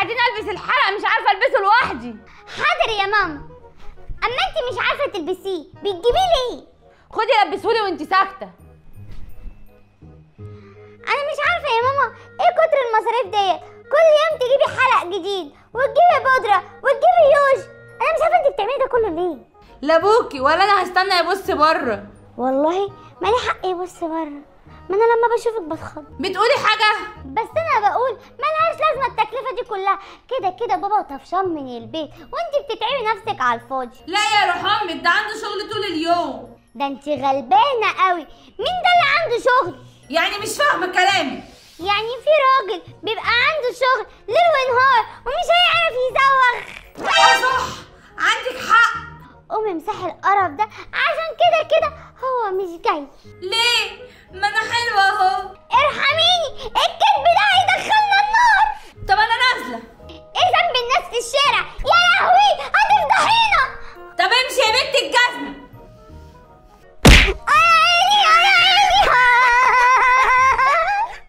وبعدين البس الحلقه، مش عارفه البسه لوحدي. حاضر يا ماما. اما انت مش عارفه تلبسيه بتجيبيه ليه؟ خدي لبسهولي وانت ساكته. انا مش عارفه يا ماما ايه كتر المصاريف ديت، كل يوم تجيبي حلق جديد وتجيبي بودره وتجيبي يوج. انا مش عارفه انت بتعملي ده كله ليه. لا ابوكي ولا انا هستنى يبص بره. والله مالي حق يبص بره، ما انا لما بشوفك بتخض. بتقولي حاجه؟ بس انا بقول ملهاش لازمه التكلفه دي كلها، كده كده بابا طفشان من البيت وانت بتتعبي نفسك على الفاضي. لا يا روح امك، ده عنده شغل طول اليوم. ده انت غلبانه قوي. مين ده اللي عنده شغل؟ يعني مش فاهمه كلامي. يعني في راجل بيبقى عنده شغل ليل ونهار ومش هيعرف يزوغ. صح، عندك حق. قومي امسحي القرف ده عشان كده كده هو مش جاي. ليه؟